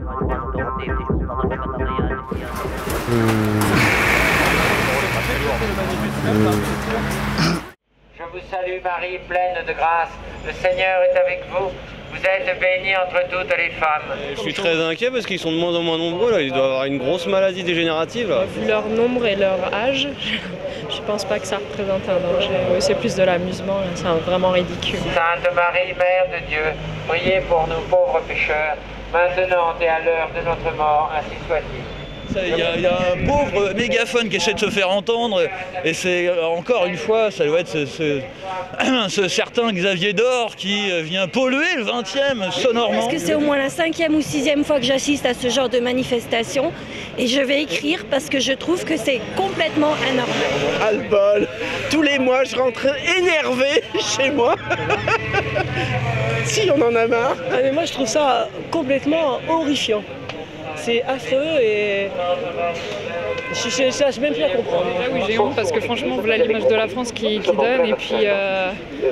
Je vous salue Marie, pleine de grâce. Le Seigneur est avec vous. Vous êtes bénie entre toutes les femmes. Je suis très inquiet parce qu'ils sont de moins en moins nombreux là. Ils doivent avoir une grosse maladie dégénérative là. Vu leur nombre et leur âge, je pense pas que ça représente un danger. Oui, c'est plus de l'amusement, c'est vraiment ridicule. Sainte Marie, Mère de Dieu, priez pour nous pauvres pécheurs, maintenant et à l'heure de notre mort, ainsi soit-il. Il y a un pauvre mégaphone qui essaie de se faire entendre et c'est encore une fois, ça doit être ce certain Xavier Dor qui vient polluer le 20e sonorement. Parce que c'est au moins la 5e ou 6e fois que j'assiste à ce genre de manifestation et je vais écrire parce que je trouve que c'est complètement anormal. Ras-le-bol. Tous les mois, je rentre énervé chez moi. Si, on en a marre. Ah, mais moi, je trouve ça complètement horrifiant. C'est affreux et je ne cherche même plus à comprendre. Ah oui, j'ai honte parce que franchement, voilà l'image de la France qui donne et puis,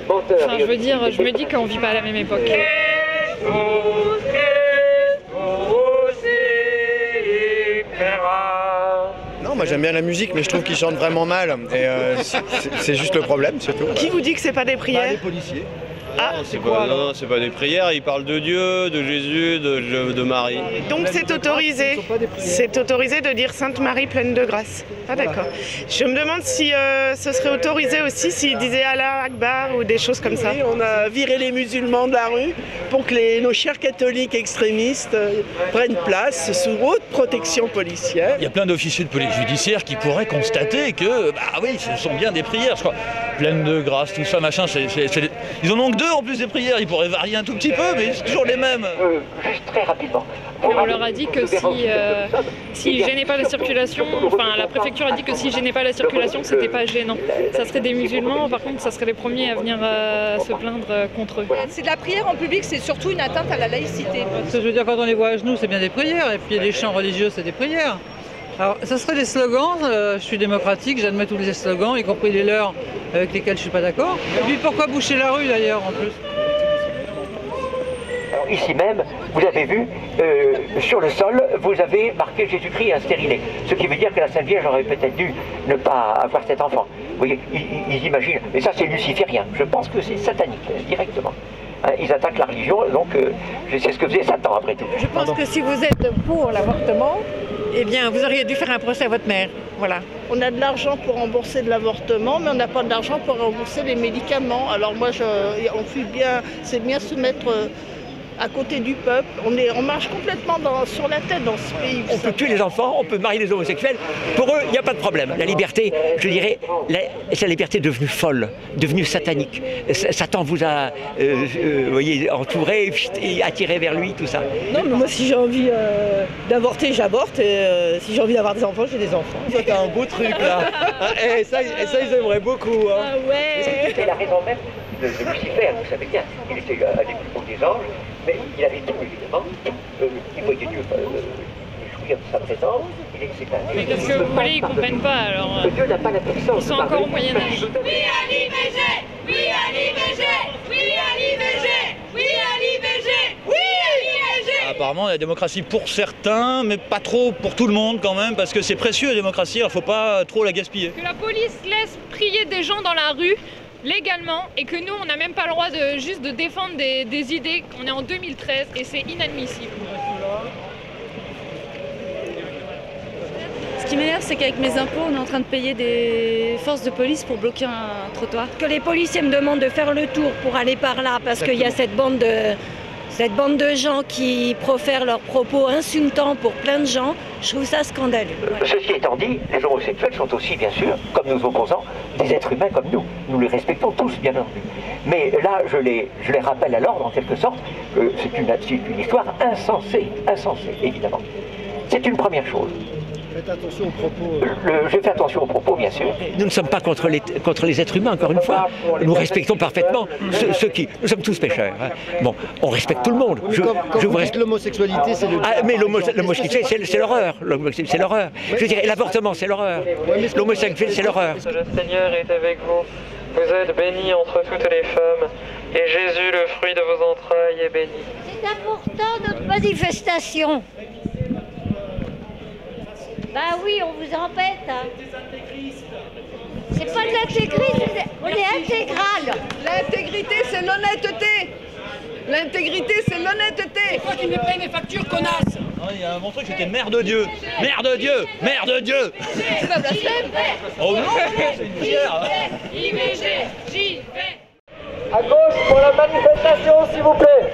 enfin, je veux dire, je me dis qu'on ne vit pas à la même époque. Non, moi j'aime bien la musique, mais je trouve qu'ils chantent vraiment mal. Et c'est juste le problème, c'est tout. Qui vous dit que c'est pas des prières? Les policiers. Ah, c'est quoi? Non, c'est pas des prières, ils parlent de Dieu, de Jésus, de Marie. donc c'est autorisé. C'est autorisé de dire Sainte Marie pleine de grâce. Ah d'accord. Je me demande si ce serait autorisé aussi s'ils disaient Allah Akbar ou des choses comme ça. Oui, on a viré les musulmans de la rue pour que nos chers catholiques extrémistes prennent place sous haute protection policière. Il y a plein d'officiers de police judiciaire qui pourraient constater que, bah oui, ce sont bien des prières, je crois. Pleine de grâce, tout ça, machin. Ils en ont que deux en plus des prières, ils pourraient varier un tout petit peu, mais c'est toujours les mêmes. Juste très rapidement. On leur a dit que s'ils gênaient pas la circulation, enfin la préfecture a dit que s'ils gênaient pas la circulation, c'était pas gênant. Ça serait des musulmans, par contre, ça serait les premiers à venir se plaindre contre eux. C'est de la prière en public, c'est surtout une atteinte à la laïcité. Ce que je veux dire, quand on les voit à genoux, c'est bien des prières, et puis les chants religieux, c'est des prières. Alors, ça serait des slogans, je suis démocratique, j'admets tous les slogans, y compris les leurs avec lesquels je suis pas d'accord. Et puis pourquoi boucher la rue d'ailleurs en plus? Alors ici même, vous avez vu, sur le sol, vous avez marqué Jésus-Christ stérilé. Ce qui veut dire que la Sainte Vierge aurait peut-être dû ne pas avoir cet enfant. Vous voyez, ils imaginent, mais ça c'est luciférien, je pense que c'est satanique, directement. Ils attaquent la religion, donc c'est ce que faisait Satan après tout. Je pense que si vous êtes pour l'avortement, eh bien vous auriez dû faire un procès à votre mère. Voilà. On a de l'argent pour rembourser de l'avortement, mais on n'a pas d'argent pour rembourser les médicaments. Alors moi, c'est bien se mettre à côté du peuple. On marche complètement sur la tête dans ce pays. On peut tuer les enfants, on peut marier les homosexuels. Pour eux, il n'y a pas de problème. La liberté, je dirais, c'est la liberté devenue folle, devenue satanique. Satan vous a voyez, entouré et attiré vers lui, tout ça. Non, mais moi, si j'ai envie d'avorter, j'avorte. Et si j'ai envie d'avoir des enfants, j'ai des enfants. Ça, t'as un beau truc là. Et ça, ils aimeraient beaucoup. Hein. Ah ouais. C'était la raison même de Lucifer, vous savez bien. Il était à des plus hauts des anges, mais il avait tout, évidemment. Il voyait Dieu jouir de sa présence. Mais qu'est-ce que vous voulez, ils comprennent pas alors. Dieu n'a pas la puissance. Ils sont encore au Moyen-Âge. Oui à l'IVG! Oui à l'IVG! Oui à l'IVG! Oui à l'IVG! Oui à l'IVG! Apparemment, la démocratie pour certains, mais pas trop pour tout le monde quand même, parce que c'est précieux la démocratie, il ne faut pas trop la gaspiller. Que la police laisse prier des gens dans la rue légalement et que nous on n'a même pas le droit juste de défendre des idées. On est en 2013 et c'est inadmissible. Ce qui m'énerve, c'est qu'avec mes impôts, on est en train de payer des forces de police pour bloquer un trottoir. Que les policiers me demandent de faire le tour pour aller par là parce qu'il y a cette bande de gens qui profèrent leurs propos insultants pour plein de gens, je trouve ça scandaleux. Ouais. Ceci étant dit, les homosexuels sont aussi, bien sûr, comme nos opposants, des êtres humains comme nous. Nous les respectons tous, bien entendu. Mais là, je les rappelle à l'ordre, en quelque sorte, que c'est une histoire insensée, évidemment. C'est une première chose. Faites attention aux propos. Je fais attention aux propos, bien sûr. Nous ne sommes pas contre les êtres humains, encore une fois. Nous respectons parfaitement nous sommes tous pécheurs. Hein. Bon, on respecte tout le monde. Quand vous dites l'homosexualité, c'est le... Ah, mais l'homosexualité, c'est l'horreur. C'est l'horreur. Je dirais, l'avortement, c'est l'horreur. L'homosexualité, c'est l'horreur. Le Seigneur est avec vous. Vous êtes bénie entre toutes les femmes. Et Jésus, le fruit de vos entrailles, est béni. C'est important notre manifestation. Bah oui, on vous embête. Hein. C'est pas de l'intégrisme, on est intégral. L'intégrité, c'est l'honnêteté. L'intégrité, c'est l'honnêteté. C'est toi qui me payes mes factures, connasse. Il y a mon truc, c'était mère de Dieu. Mère de Dieu. Mère de Dieu. C'est pas blasphème. Oh non, c'est une fière. IVG, j'y vais. À gauche pour la manifestation, s'il vous plaît.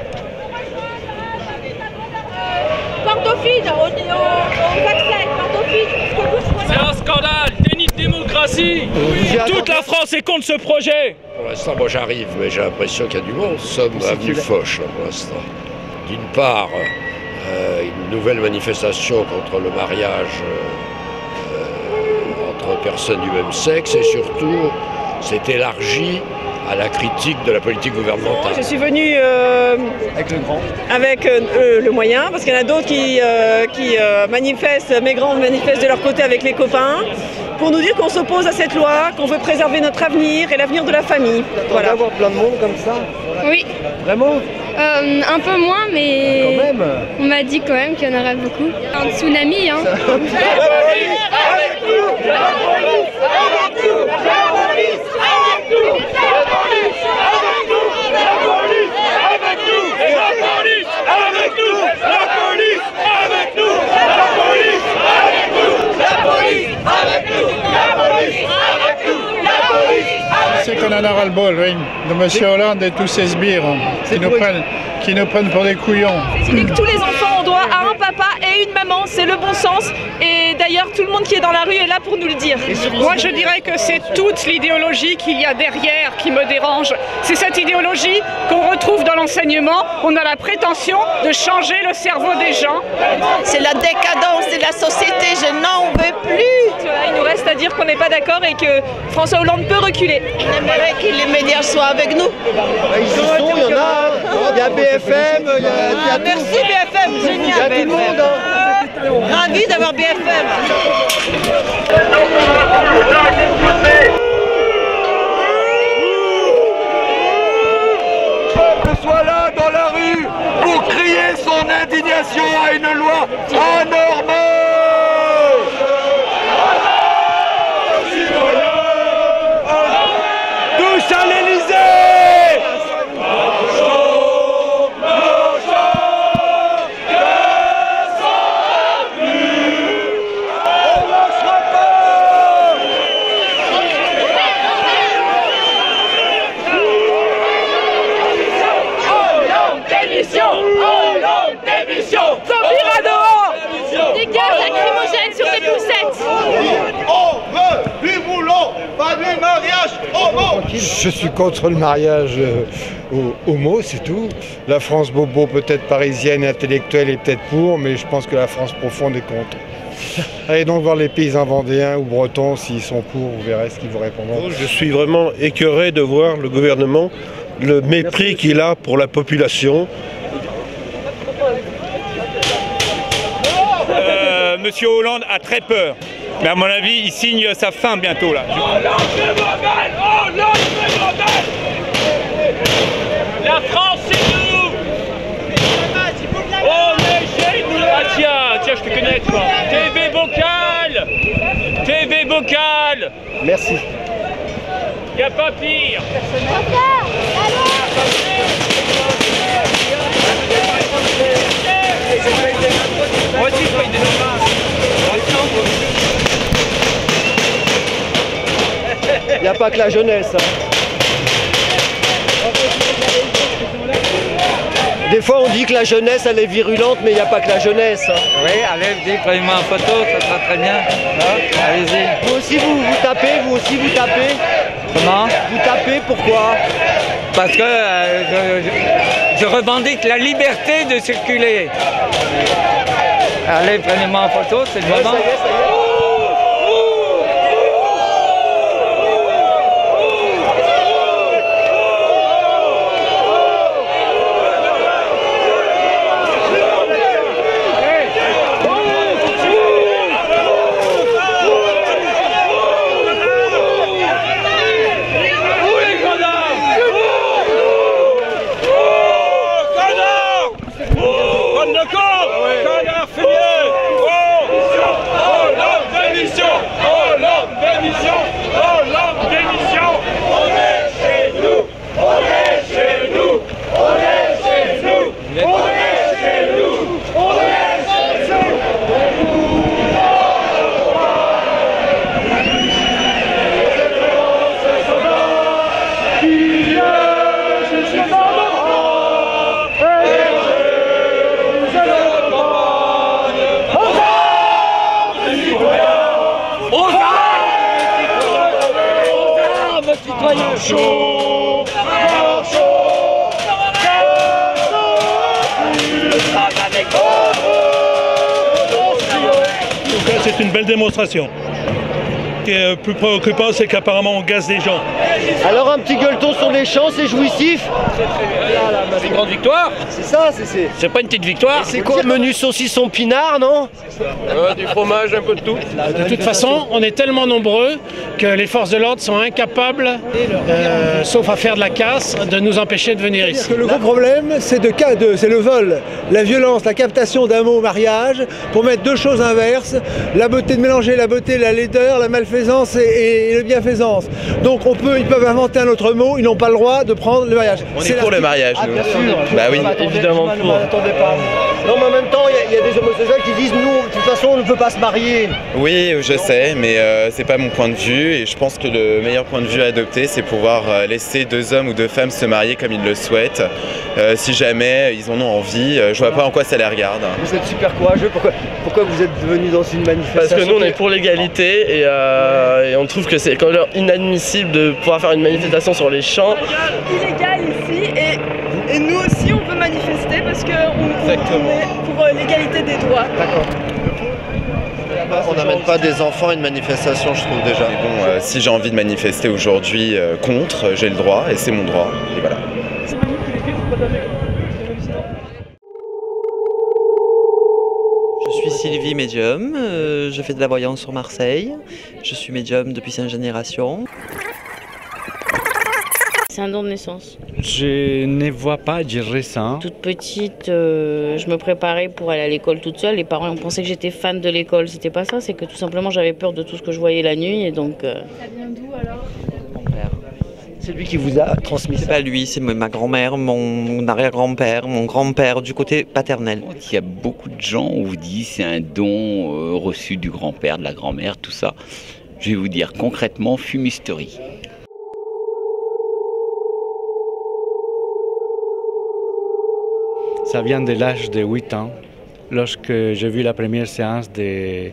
Portofine, au vaccin, portofine. C'est un scandale, déni de démocratie. Toute la France est contre ce projet. Pour l'instant, moi j'arrive, mais j'ai l'impression qu'il y a du monde. Nous sommes avenue Foch là, pour l'instant. D'une part, une nouvelle manifestation contre le mariage entre personnes du même sexe et surtout, c'est élargi à la critique de la politique gouvernementale. Je suis venue avec le moyen, parce qu'il y en a d'autres qui manifestent, mes grands manifestent de leur côté avec les copains, pour nous dire qu'on s'oppose à cette loi, qu'on veut préserver notre avenir et l'avenir de la famille. Voilà. Avoir plein de monde comme ça? Oui. Vraiment? Un peu moins, mais quand même. On m'a dit quand même qu'il y en aurait beaucoup. Un tsunami, hein. C'est qu'on en a ras-le-bol, oui, de M. Hollande et tous ces sbires qui nous prennent pour des couillons. Il dit que tous les enfants ont droit à un papa et une maman, c'est le bon sens. Et d'ailleurs, tout le monde qui est dans la rue est là pour nous le dire. Moi, je dirais que c'est toute l'idéologie qu'il y a derrière qui me dérange. C'est cette idéologie qu'on retrouve dans l'enseignement. On a la prétention de changer le cerveau des gens. C'est la décadence de la société, je n'en veux plus. Il nous reste à dire qu'on n'est pas d'accord et que François Hollande peut reculer. On aimerait que les médias soient avec nous. Ils y sont, il y en a. Il y a BFM, il y a merci BFM, génial. Il y a tout le monde. Ravi d'avoir BFM. Le peuple soit là dans la rue pour crier son indignation à une loi anormale. Tous à l'Élysée. Des gaz lacrymogènes sur des poussettes. On veut du boulot, pas du mariage homo. Je suis contre le mariage homo, c'est tout. La France bobo, peut-être parisienne et intellectuelle, est peut-être pour, mais je pense que la France profonde est contre. Allez donc voir les paysans vendéens ou bretons, s'ils sont pour, vous verrez ce qu'ils vous répondront. Je suis vraiment écœuré de voir le gouvernement, le mépris qu'il a pour la population. Monsieur Hollande a très peur. Mais à mon avis, il signe sa fin bientôt là. La France c'est nous. On est chez nous. Ah tiens, je te connais toi. TV Bocal. TV Bocal. Merci. Y a pas pire. Moi aussi, je paye des dommages. Il n'y a pas que la jeunesse. Hein. Des fois on dit que la jeunesse elle est virulente, mais il n'y a pas que la jeunesse. Hein. Oui, allez, prenez-moi en photo, ça sera très bien. Allez-y. Vous aussi vous tapez, vous aussi vous tapez. Comment? Vous tapez, pourquoi? Parce que je revendique la liberté de circuler. Allez, prenez-moi en photo, c'est le moment. Ça y est, ça y est. chaud, c'est une belle démonstration. Ce qui est plus préoccupant, c'est qu'apparemment on gaze des gens. Alors un petit gueuleton sur les champs, c'est jouissif. C'est une grande victoire. C'est ça, c'est pas une petite victoire. C'est quoi, menu saucisson pinard, non? Du fromage, un peu de tout. De toute façon, on est tellement nombreux que les forces de l'ordre sont incapables, sauf à faire de la casse, de nous empêcher de venir ici. Le gros problème, c'est le vol, la violence, la captation d'un mot au mariage, pour mettre deux choses inverses, la beauté de mélanger la beauté, la laideur, la malfaisance et le bienfaisance. Donc ils peuvent inventer un autre mot, ils n'ont pas le droit de prendre le mariage. On est pour le mariage, nous. Bien sûr. Bah oui, évidemment pour. Non, mais en même temps, il y a des homosexuels qui disent nous, de toute façon, on ne peut pas se marier. Oui, je sais, mais c'est pas mon point de vue et je pense que le meilleur point de vue à adopter, c'est pouvoir laisser deux hommes ou deux femmes se marier comme ils le souhaitent. Si jamais ils en ont envie, je vois pas en quoi ça les regarde. Vous êtes super courageux, pourquoi vous êtes venus dans une manifestation? Parce que nous, on est pour l'égalité et on trouve que c'est quand même inadmissible de pouvoir faire une manifestation sur les champs. C'est illégal ici et nous aussi on peut manifester parce qu'on est pour l'égalité des droits. D'accord. On n'amène pas des enfants à une manifestation, je trouve déjà. Mais bon, si j'ai envie de manifester aujourd'hui contre, j'ai le droit et c'est mon droit. Et voilà. Je suis Sylvie, médium, je fais de la voyance sur Marseille, je suis médium depuis 5 générations. C'est un don de naissance. Je ne vois pas dire récent. Toute petite, je me préparais pour aller à l'école toute seule. Les parents ont pensé que j'étais fan de l'école. C'était pas ça, c'est que tout simplement j'avais peur de tout ce que je voyais la nuit et donc... Ça vient d'où alors? Mon père. C'est lui qui vous a transmis ça? C'est pas lui, c'est ma grand-mère, mon arrière-grand-père, mon grand-père du côté paternel. Il y a beaucoup de gens, on vous dit c'est un don reçu du grand-père, de la grand-mère, tout ça. Je vais vous dire concrètement, fumisterie. Ça vient de l'âge de 8 ans, lorsque j'ai vu la première séance de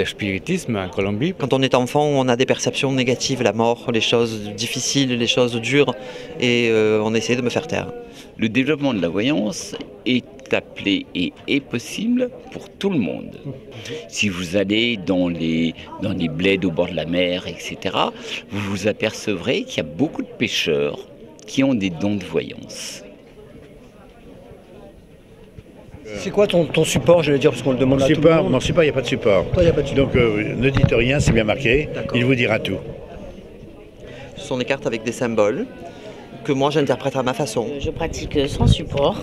spiritisme en Colombie. Quand on est enfant, on a des perceptions négatives, la mort, les choses difficiles, les choses dures, et on essaie de me faire taire. Le développement de la voyance est appelé et est possible pour tout le monde. Si vous allez dans les bleds au bord de la mer, etc., vous vous apercevrez qu'il y a beaucoup de pêcheurs qui ont des dons de voyance. C'est quoi ton support, je vais dire, parce qu'on le demande à tout le monde? Mon support, il n'y a pas de support. Toi, il n'y a pas de support. Donc ne dites rien, c'est bien marqué, il vous dira tout. Ce sont des cartes avec des symboles que moi j'interprète à ma façon. Je pratique sans support,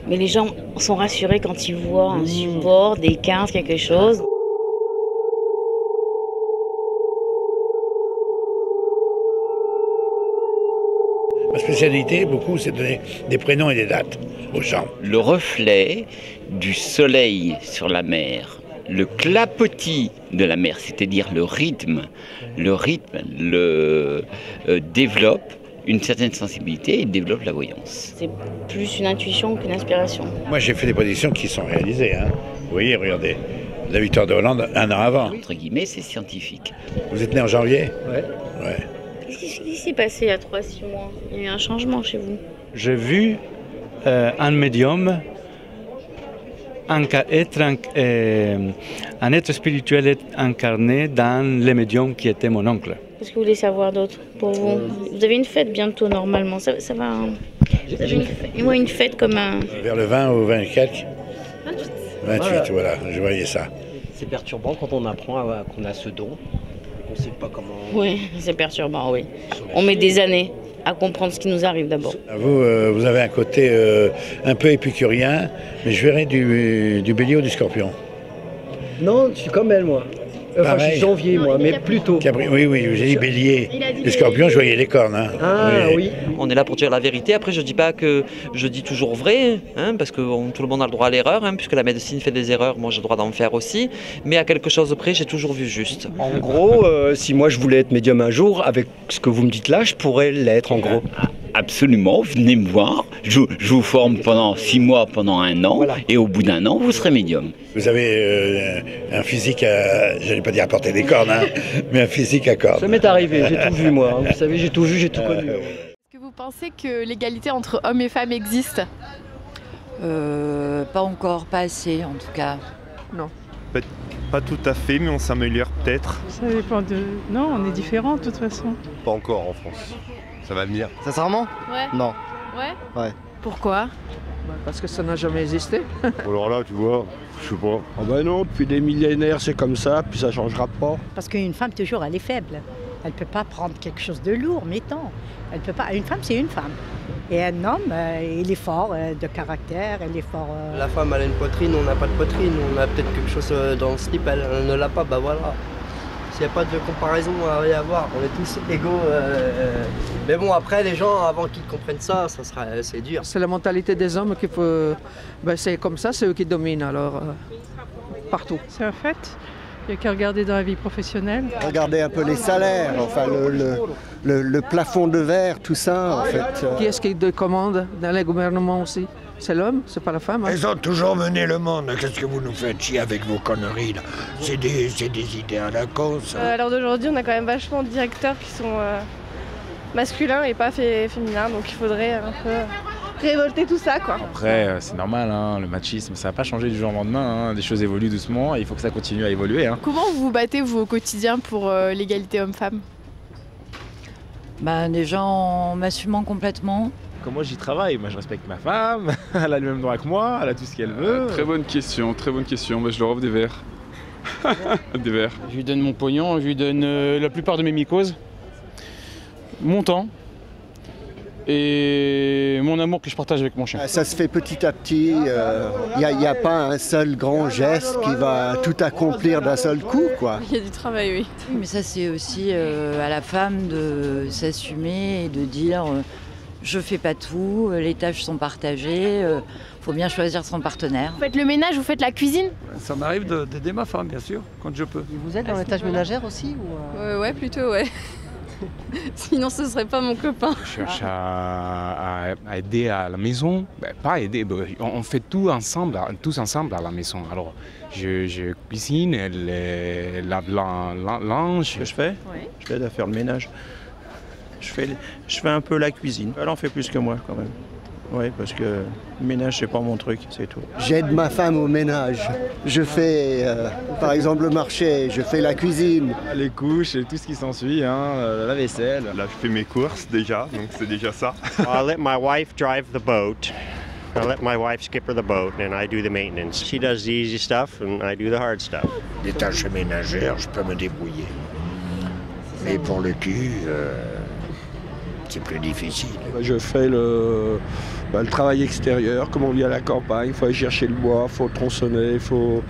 mais les gens sont rassurés quand ils voient un support, des 15, quelque chose. Ma spécialité, beaucoup, c'est de donner des prénoms et des dates aux gens. Le reflet du soleil sur la mer, le clapotis de la mer, c'est-à-dire le rythme développe une certaine sensibilité et développe la voyance. C'est plus une intuition qu'une inspiration. Moi, j'ai fait des prédictions qui sont réalisées. Hein. Vous voyez, regardez, la victoire de Hollande 1 an avant. Entre guillemets, c'est scientifique. Vous êtes né en janvier? Ouais. Qu'est-ce qui s'est passé il y a 3-6 mois? Il y a eu un changement chez vous? J'ai vu un médium, un être spirituel incarné dans le médium qui était mon oncle. Qu'est-ce que vous voulez savoir d'autre pour vous? Vous avez une fête bientôt normalement, ça va... Vous avez une fête comme un... Vers le 20 ou 20 et quelques? 28, voilà, je voyais ça. C'est perturbant quand on apprend qu'on a ce don. On ne sait pas comment... Oui, c'est perturbant, oui. On met des années à comprendre ce qui nous arrive d'abord. Vous avez un côté un peu épicurien, mais je verrais du bélier ou du scorpion. Non, je suis comme elle, moi. Enfin, je suis janvier, moi, mais plutôt. Oui, j'ai dit bélier. Les scorpions, je voyais les cornes. Hein. Ah oui. On est là pour dire la vérité. Après, je ne dis pas que je dis toujours vrai, hein, parce que tout le monde a le droit à l'erreur, hein, puisque la médecine fait des erreurs, moi j'ai le droit d'en faire aussi. Mais à quelque chose près, j'ai toujours vu juste. En gros, si moi je voulais être médium un jour, avec ce que vous me dites là, je pourrais l'être en gros. absolument, venez me voir. Je vous forme pendant 6 mois, pendant 1 an, et au bout d'1 an, vous serez médium. Vous avez un physique à, j'allais pas dire à porter des cordes, hein, mais un physique à cordes. Ça m'est arrivé, j'ai tout vu moi. Vous savez, j'ai tout vu, j'ai tout connu. Est-ce que vous pensez que l'égalité entre hommes et femmes existe? Pas encore, pas assez en tout cas. Non. Pas tout à fait, mais on s'améliore peut-être. Ça dépend de... Non, on est différents de toute façon. Pas encore en France. Ça va venir. Sincèrement? Ouais. Non. Ouais? Ouais. Pourquoi? Parce que ça n'a jamais existé. Alors là, tu vois, je sais pas. Ah ben non, depuis des millénaires c'est comme ça, puis ça changera pas. Parce qu'une femme toujours elle est faible. Elle peut pas prendre quelque chose de lourd, mettons. Elle peut pas. Une femme c'est une femme. Et un homme, il est fort de caractère, il est fort. La femme elle a une poitrine, on n'a pas de poitrine, on a peut-être quelque chose dans le slip, elle ne l'a pas, bah voilà. S'il n'y a pas de comparaison à rien voir, on est tous égaux. Mais bon, après, les gens, avant qu'ils comprennent ça, c'est dur. C'est la mentalité des hommes qui peut. Ben, c'est comme ça, c'est eux qui dominent, alors partout. C'est un fait. Il n'y a qu'à regarder dans la vie professionnelle. Regardez un peu les salaires, enfin le plafond de verre, tout ça en fait. Qui est-ce qui commande dans les gouvernements aussi? C'est l'homme, c'est pas la femme. Hein. Ils ont toujours mené le monde. Qu'est-ce que vous nous faites chier avec vos conneries là? C'est des idées à la con ça. À l'heure d'aujourd'hui, on a quand même vachement de directeurs qui sont masculins et pas féminins, donc il faudrait un peu révolter tout ça quoi. Après c'est normal, hein, le machisme ça va pas changer du jour au lendemain, hein. Des choses évoluent doucement et il faut que ça continue à évoluer. Hein. Comment vous vous battez vous au quotidien pour l'égalité homme-femme? Déjà en m'assumant complètement. Comme moi j'y travaille, moi je respecte ma femme, elle a le même droit que moi, elle a tout ce qu'elle veut. Très bonne question, très bonne question. Je leur offre des verres. Des verres. Je lui donne mon pognon, je lui donne la plupart de mes mycoses, mon temps et mon amour que je partage avec mon chien. Ça se fait petit à petit, il n'y a pas un seul grand geste qui va tout accomplir d'un seul coup, quoi. Il y a du travail, oui. Oui, mais ça c'est aussi à la femme de s'assumer et de dire je fais pas tout, les tâches sont partagées, faut bien choisir son partenaire. Vous faites le ménage, vous faites la cuisine? Ça m'arrive d'aider ma femme, bien sûr, quand je peux. Et vous êtes dans les tâches ménagères aussi ou Ouais, plutôt, ouais. Sinon, ce serait pas mon copain. Je cherche à aider à la maison. Pas aider, on fait tout ensemble, tous ensemble à la maison. Alors, je cuisine, elle lave linge. Ce que je fais, je l'aide à faire le ménage. Je fais un peu la cuisine. Elle en fait plus que moi quand même. Oui, parce que le ménage, c'est pas mon truc, c'est tout. J'aide ma femme au ménage. Je fais, par exemple, le marché, je fais la cuisine. Les couches et tout ce qui s'ensuit, hein, la vaisselle. Là, je fais mes courses déjà, donc c'est déjà ça. I let my wife drive the boat. I let my wife skipper the boat and I do the maintenance. She does the easy stuff and I do the hard stuff. Des tâches ménagères, je peux me débrouiller. Mais pour le cul, c'est plus difficile. Je fais le travail extérieur, comme on vit à la campagne. Il faut aller chercher le bois, il faut tronçonner, il faut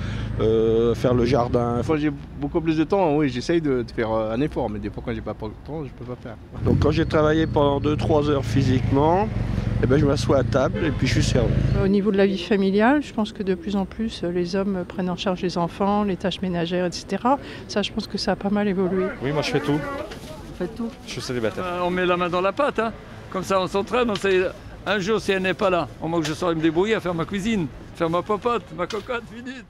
faire le jardin. Quand j'ai beaucoup plus de temps, oui, j'essaye de faire un effort, mais des fois quand j'ai pas de temps, je peux pas faire. Donc quand j'ai travaillé pendant 2-3 heures physiquement, je m'assois à table et puis je suis servi. Au niveau de la vie familiale, je pense que de plus en plus les hommes prennent en charge les enfants, les tâches ménagères, etc. Ça, je pense que ça a pas mal évolué. Oui, moi je fais tout. Faites tout. Je suis célibataire. On met la main dans la pâte, hein. Comme ça on s'entraîne, on sait un jour si elle n'est pas là, au moins que je saurais me débrouiller à faire ma cuisine, faire ma popote, ma cocotte, finite.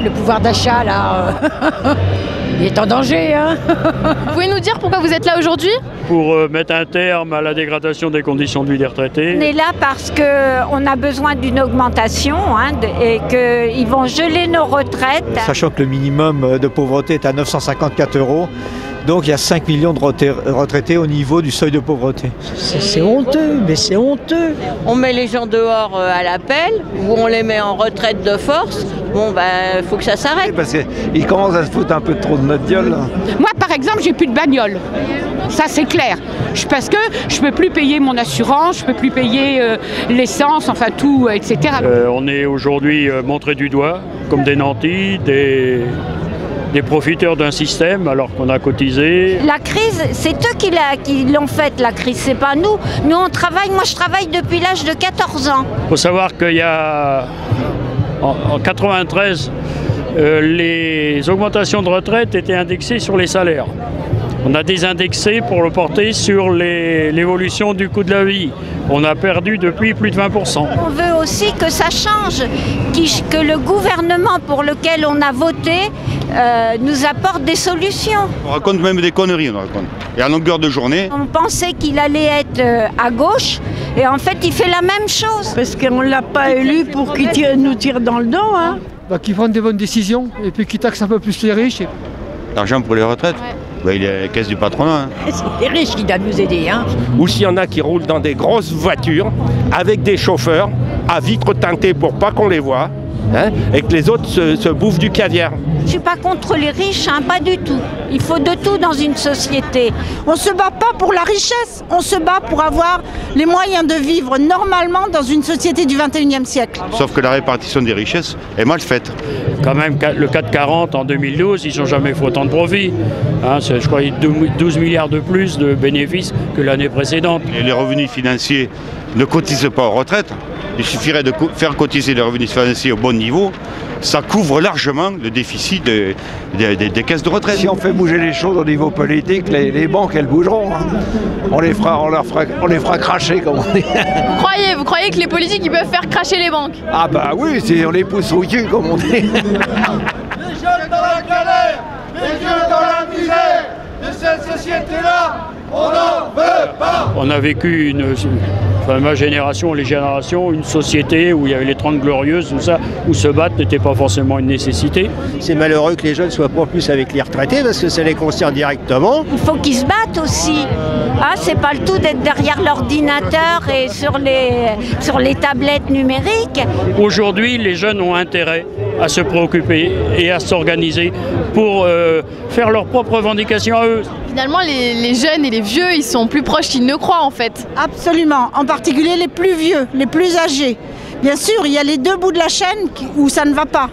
Le pouvoir d'achat là, il est en danger. Hein. Vous pouvez nous dire pourquoi vous êtes là aujourd'hui? Pour mettre un terme à la dégradation des conditions de vie des retraités. On est là parce qu'on a besoin d'une augmentation et qu'ils vont geler nos retraites. Sachant que le minimum de pauvreté est à 954 €, donc il y a 5 millions de retraités au niveau du seuil de pauvreté. C'est honteux, mais c'est honteux. On met les gens dehors à l'appel, ou on les met en retraite de force. Bon, faut que ça s'arrête. Parce qu'ils commencent à se foutre un peu trop de notre gueule. Là. Moi, par exemple, j'ai plus de bagnole. Ça, c'est clair. Parce que je peux plus payer mon assurance, je peux plus payer l'essence, enfin tout, etc. On est aujourd'hui montré du doigt comme des nantis, des profiteurs d'un système alors qu'on a cotisé. La crise, c'est eux qui l'ont faite, la crise, c'est pas nous. Nous, on travaille, moi je travaille depuis l'âge de 14 ans. Il faut savoir qu'il y a, en 93, les augmentations de retraite étaient indexées sur les salaires. On a désindexé pour le porter sur l'évolution du coût de la vie. On a perdu depuis plus de 20%. On veut aussi que ça change, que le gouvernement pour lequel on a voté nous apporte des solutions. On raconte même des conneries, on raconte. Et à longueur de journée. On pensait qu'il allait être à gauche et en fait il fait la même chose. Parce qu'on ne l'a pas élu pour qu'il nous tire dans le dos. Hein. Bah, qu'il prenne des bonnes décisions et puis qu'il taxe un peu plus les riches. L'argent pour les retraites, bah, il est à la caisse du patronat. Hein. C'est les riches qui doivent nous aider. Hein. Ou s'il y en a qui roulent dans des grosses voitures avec des chauffeurs à vitres teintées pour pas qu'on les voit, hein, et que les autres se bouffent du caviar. Je ne suis pas contre les riches, hein, pas du tout. Il faut de tout dans une société. On ne se bat pas pour la richesse, on se bat pour avoir les moyens de vivre normalement dans une société du 21e siècle. Sauf que la répartition des richesses est mal faite. Quand même, le 440 en 2012, ils n'ont jamais fait autant de profit. Hein, je crois qu'il y a 12 milliards de plus de bénéfices que l'année précédente. Et les revenus financiers ne cotisent pas aux retraites. Il suffirait de faire cotiser les revenus financiers au bon niveau. Ça couvre largement le déficit des caisses de retraite. Si on fait bouger les choses au niveau politique, les banques, elles bougeront. Hein. On les fera cracher, comme on dit. Vous croyez que les politiques ils peuvent faire cracher les banques? Ah bah oui, on les pousse au cul, comme on dit. Les jeunes dans la galère, les jeunes dans la misère de cette société-là, on n'en veut pas. On a vécu ma génération, les générations, une société où il y avait les 30 glorieuses, tout ça, où se battre n'était pas forcément une nécessité. C'est malheureux que les jeunes soient pas plus avec les retraités parce que ça les concerne directement. Il faut qu'ils se battent aussi. Ah, c'est pas le tout d'être derrière l'ordinateur et sur les tablettes numériques. Aujourd'hui, les jeunes ont intérêt à se préoccuper et à s'organiser pour faire leurs propres revendications à eux. Finalement, les jeunes et les vieux, ils sont plus proches qu'ils ne croient en fait. Absolument, en particulier les plus vieux, les plus âgés. Bien sûr, il y a les deux bouts de la chaîne où ça ne va pas.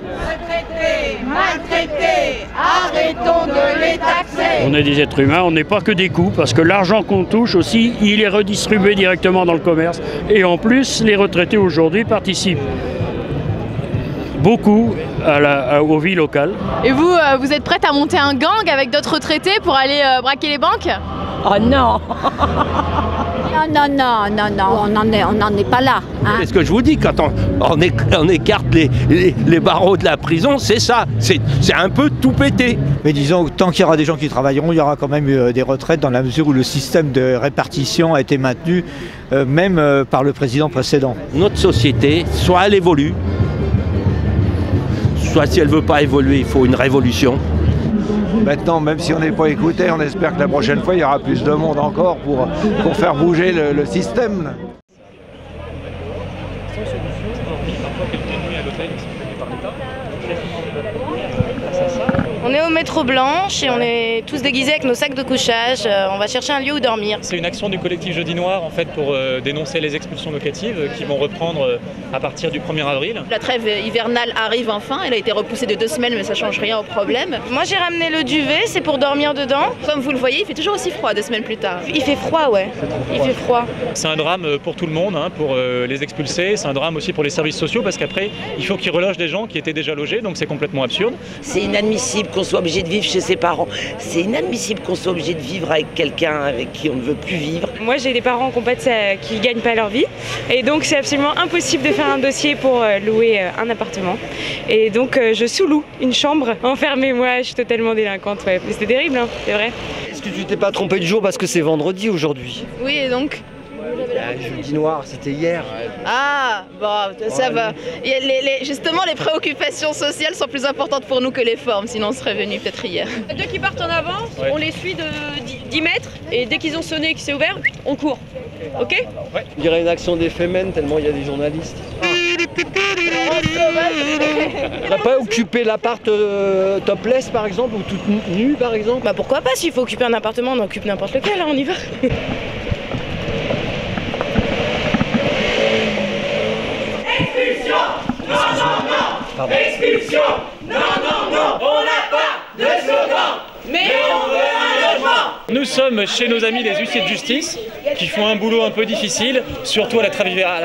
Maltraités, arrêtons de les taxer. On est des êtres humains, on n'est pas que des coûts, parce que l'argent qu'on touche aussi, il est redistribué directement dans le commerce. Et en plus, les retraités aujourd'hui participent beaucoup aux vies locales. Et vous, vous êtes prête à monter un gang avec d'autres retraités pour aller braquer les banques? Oh non. Non, on n'en est pas là. Hein. C'est ce que je vous dis, quand on écarte les barreaux de la prison, c'est ça, c'est un peu tout pété. Mais disons, tant qu'il y aura des gens qui travailleront, il y aura quand même des retraites dans la mesure où le système de répartition a été maintenu, même par le président précédent. Notre société, soit elle évolue, soit si elle ne veut pas évoluer, il faut une révolution. Maintenant, même si on n'est pas écouté, on espère que la prochaine fois, il y aura plus de monde encore pour faire bouger le système. On est au métro Blanche et on est tous déguisés avec nos sacs de couchage. On va chercher un lieu où dormir. C'est une action du collectif Jeudi Noir en fait pour dénoncer les expulsions locatives qui vont reprendre à partir du 1er avril. La trêve hivernale arrive enfin. Elle a été repoussée de 2 semaines mais ça change rien au problème. Moi j'ai ramené le duvet, c'est pour dormir dedans. Comme vous le voyez, il fait toujours aussi froid 2 semaines plus tard. Il fait froid, ouais. Il fait froid. C'est un drame pour tout le monde, hein, pour les expulsés. C'est un drame aussi pour les services sociaux parce qu'après il faut qu'ils relogent des gens qui étaient déjà logés, donc c'est complètement absurde. C'est inadmissible qu'on soit obligé de vivre chez ses parents. C'est inadmissible qu'on soit obligé de vivre avec quelqu'un avec qui on ne veut plus vivre. Moi j'ai des parents qui gagnent pas leur vie et donc c'est absolument impossible de faire un dossier pour louer un appartement. Et donc je sous-loue une chambre. Enfermez-moi, je suis totalement délinquante. Ouais. Mais c'était terrible, hein, c'est vrai. Est-ce que tu t'es pas trompé de jour parce que c'est vendredi aujourd'hui? Oui, et donc Jeudi Noir, c'était hier. Ah, bon, ça va. Justement, les préoccupations sociales sont plus importantes pour nous que les formes, sinon on serait venus peut-être hier. Deux qui partent en avant, on les suit de 10 mètres, et dès qu'ils ont sonné et que c'est ouvert, on court. Ok? Ouais. Je dirais une action des Femen, tellement il y a des journalistes. On va pas occuper l'appart topless par exemple, ou toute nue par exemple? Bah pourquoi pas, s'il faut occuper un appartement, on occupe n'importe lequel, hein, on y va. Expulsion! Non, non, non! On n'a pas de slogan! Mais on veut un logement! Nous sommes chez nos amis les huissiers de justice qui font un boulot un peu difficile, surtout à la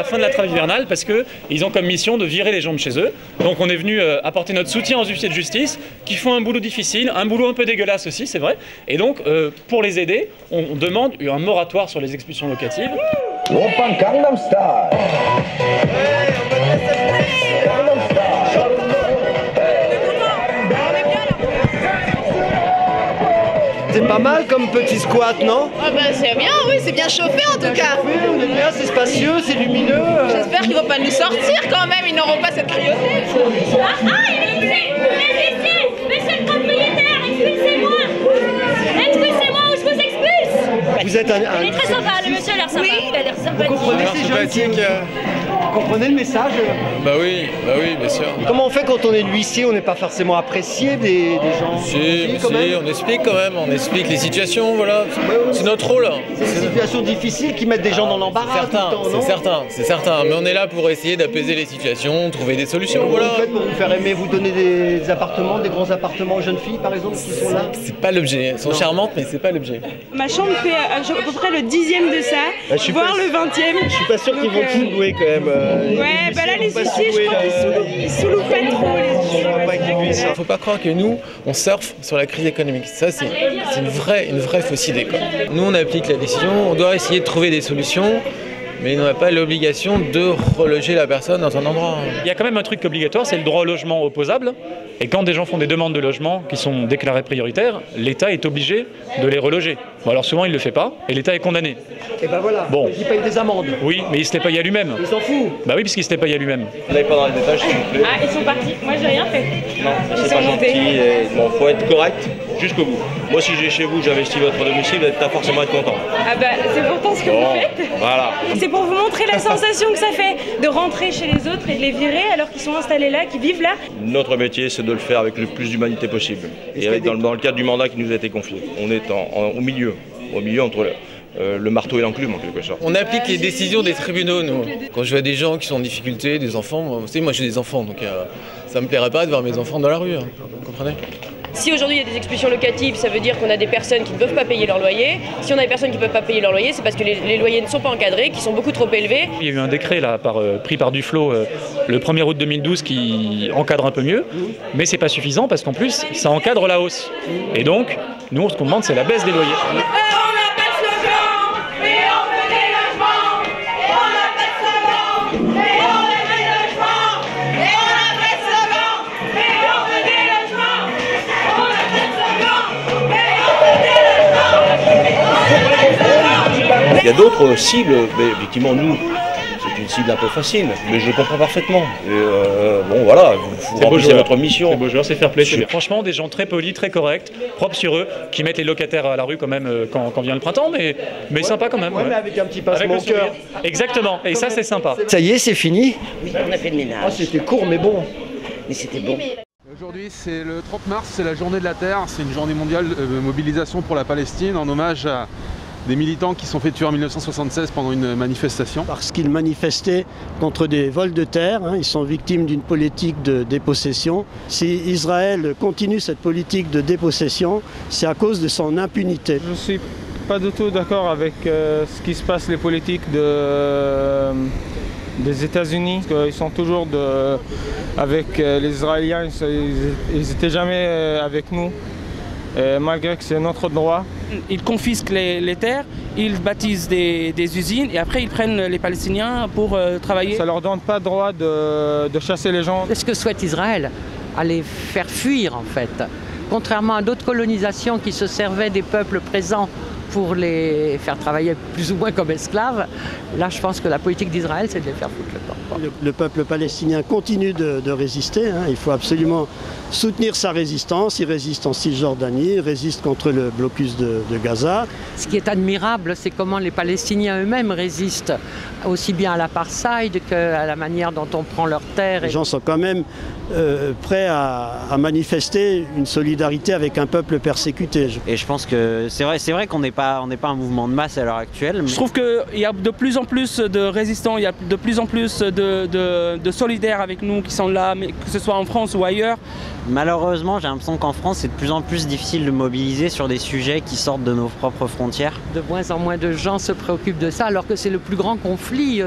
fin de la trêve hivernale, parce qu'ils ont comme mission de virer les gens de chez eux. Donc on est venu apporter notre soutien aux huissiers de justice, qui font un boulot difficile, un boulot un peu dégueulasse aussi, c'est vrai. Et donc, pour les aider, on demande un moratoire sur les expulsions locatives. C'est pas mal comme petit squat, non? Ah bah c'est bien, oui, c'est bien chauffé en tout cas. On est bien, c'est spacieux, c'est lumineux. J'espère qu'ils vont pas nous sortir quand même, ils n'auront pas cette cruauté. Il est ici! Monsieur le propriétaire, expulsez-moi! Expulsez-moi ou je vous expulse! Vous êtes Il est très sympa, le monsieur a l'air sympa. Oui, il a l'air sympathique. Vous comprenez ces jeunes Vous comprenez le message? Bah oui, bien sûr. Comment on fait quand on est l'huissier? On n'est pas forcément apprécié des gens. Si, on explique quand même, on explique les situations, voilà. C'est notre rôle. C'est des situations difficiles qui mettent des gens dans l'embarras. C'est certain. Mais on est là pour essayer d'apaiser les situations, trouver des solutions, voilà. Vous faites pour vous faire aimer, vous donnez des appartements, des grands appartements aux jeunes filles par exemple qui sont là? C'est pas l'objet. Elles sont charmantes, mais c'est pas l'objet. Ma chambre fait à peu près le 10e de ça, voire le 20e. Je suis pas sûr qu'ils vont tout louer quand même. Ouais, bah là les huissiers, je crois qu'ils sous-louent pas trop les huissiers. Faut pas croire que nous, on surfe sur la crise économique. Ça, c'est une vraie fausse idée, quoi. Nous, on applique la décision, on doit essayer de trouver des solutions, mais on n'a pas l'obligation de reloger la personne dans un endroit. Il y a quand même un truc obligatoire, c'est le droit au logement opposable. Et quand des gens font des demandes de logement qui sont déclarées prioritaires, l'État est obligé de les reloger. Bon, alors souvent il ne le fait pas, et l'État est condamné. Et ben voilà, bon. Il paye des amendes. Oui, mais il se les paye à lui-même. Il s'en fout. Bah oui, puisqu'il se les paye à lui-même. Vous n'allez pas dans les détails, s'il vous plaît. Ah, ils sont partis. Moi, j'ai rien fait. Non, c'est pas gentil. Il faut être correct jusqu'au bout. Moi, si j'ai chez vous, j'investis votre domicile, vous n'êtes pas forcément être content. Ah bah, c'est pourtant ce que vous faites. Voilà. C'est pour vous montrer la sensation que ça fait de rentrer chez les autres et de les virer alors qu'ils sont installés là, qu'ils vivent là. Notre métier, c'est de le faire avec le plus d'humanité possible. Et avec, dans le cadre du mandat qui nous a été confié. On est au milieu entre le marteau et l'enclume en quelque sorte. On applique les décisions des tribunaux, nous. Quand je vois des gens qui sont en difficulté, des enfants, vous savez, moi j'ai des enfants, donc ça me plairait pas de voir mes enfants dans la rue, hein, vous comprenez? Si aujourd'hui il y a des expulsions locatives, ça veut dire qu'on a des personnes qui ne peuvent pas payer leur loyer. Si on a des personnes qui ne peuvent pas payer leur loyer, c'est parce que les loyers ne sont pas encadrés, qui sont beaucoup trop élevés. Il y a eu un décret là, pris par Duflot le 1er août 2012 qui encadre un peu mieux, mais c'est pas suffisant parce qu'en plus ça encadre la hausse. Et donc, nous ce qu'on demande c'est la baisse des loyers. Il y a d'autres cibles, mais effectivement nous, c'est une cible un peu facile, mais je comprends parfaitement. Et bon voilà, vous remplissez votre mission. C'est beau joueur, c'est fair play. Franchement, des gens très polis, très corrects, propres sur eux, qui mettent les locataires à la rue quand même quand vient le printemps, mais sympa quand même. Ouais, mais avec un petit pincement au cœur. Exactement, et ça c'est sympa. Ça y est, c'est fini? Oui, on a fait le ménage. Oh, c'était court mais bon. Mais c'était bon. Aujourd'hui, c'est le 30 mars, c'est la journée de la Terre, c'est une journée mondiale de mobilisation pour la Palestine en hommage à des militants qui sont fait tuer en 1976 pendant une manifestation. Parce qu'ils manifestaient contre des vols de terre, ils sont victimes d'une politique de dépossession. Si Israël continue cette politique de dépossession, c'est à cause de son impunité. Je ne suis pas du tout d'accord avec ce qui se passe, les politiques des États-Unis. Ils sont toujours avec les Israéliens, ils n'étaient jamais avec nous. Malgré que c'est notre droit. Ils confisquent les terres, ils bâtissent des usines et après ils prennent les Palestiniens pour travailler. Ça ne leur donne pas le droit de chasser les gens. Ce que souhaite Israël, à les faire fuir en fait. Contrairement à d'autres colonisations qui se servaient des peuples présents pour les faire travailler plus ou moins comme esclaves, là je pense que la politique d'Israël c'est de les faire foutre le camp. Le peuple palestinien continue de résister, il faut absolument soutenir sa résistance. Il résiste en Cisjordanie, il résiste contre le blocus de Gaza. Ce qui est admirable, c'est comment les Palestiniens eux-mêmes résistent aussi bien à l'apartheid qu'à la manière dont on prend leurs terres. Les gens sont quand même prêts à manifester une solidarité avec un peuple persécuté. Et je pense que c'est vrai qu'on n'est pas un mouvement de masse à l'heure actuelle. Je trouve qu'il y a de plus en plus de résistants, il y a de plus en plus de solidaires avec nous qui sont là, mais que ce soit en France ou ailleurs. Malheureusement, j'ai l'impression qu'en France, c'est de plus en plus difficile de mobiliser sur des sujets qui sortent de nos propres frontières. De moins en moins de gens se préoccupent de ça, alors que c'est le plus grand conflit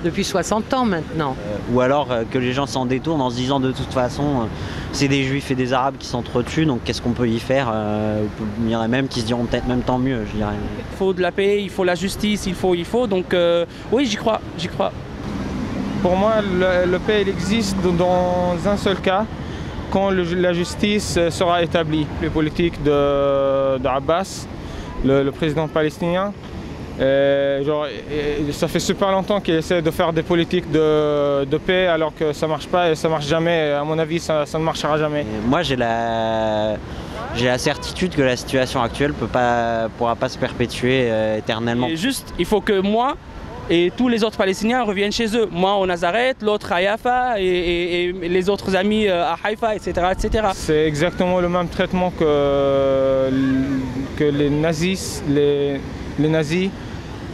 depuis 60 ans maintenant. Ou alors que les gens s'en détournent en se disant de toute façon, c'est des Juifs et des Arabes qui s'entretuent, donc qu'est-ce qu'on peut y faire? Il y en a même qui se diront peut-être même tant mieux, je dirais. Il faut de la paix, il faut la justice, il faut. Donc oui, j'y crois. Pour moi, la paix elle existe dans un seul cas, quand la justice sera établie. Les politiques d'Abbas, le président palestinien, ça fait super longtemps qu'il essaie de faire des politiques de paix alors que ça marche pas et ça marche jamais. À mon avis, ça ne marchera jamais. Et moi, j'ai la certitude que la situation actuelle pourra pas se perpétuer éternellement. Et juste, il faut que moi et tous les autres Palestiniens reviennent chez eux. Moi au Nazareth, l'autre à Yafa et les autres amis à Haïfa, etc. etc. C'est exactement le même traitement que les nazis. Les nazis,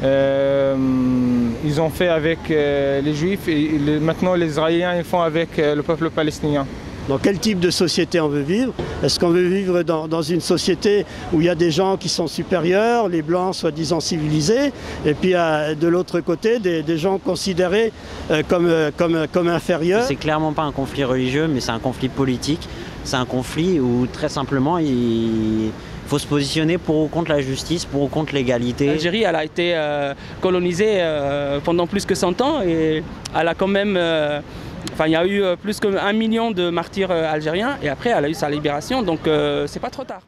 ils ont fait avec les Juifs et maintenant les Israéliens ils font avec le peuple palestinien. Dans quel type de société on veut vivre? Est-ce qu'on veut vivre dans une société où il y a des gens qui sont supérieurs, les blancs soi-disant civilisés, et puis de l'autre côté des gens considérés comme inférieurs? C'est clairement pas un conflit religieux, mais c'est un conflit politique. C'est un conflit où très simplement il faut se positionner pour ou contre la justice, pour ou contre l'égalité. L'Algérie, elle a été colonisée pendant plus que 100 ans et elle a quand même... il y a eu plus qu'1 million de martyrs algériens et après elle a eu sa libération, donc c'est pas trop tard.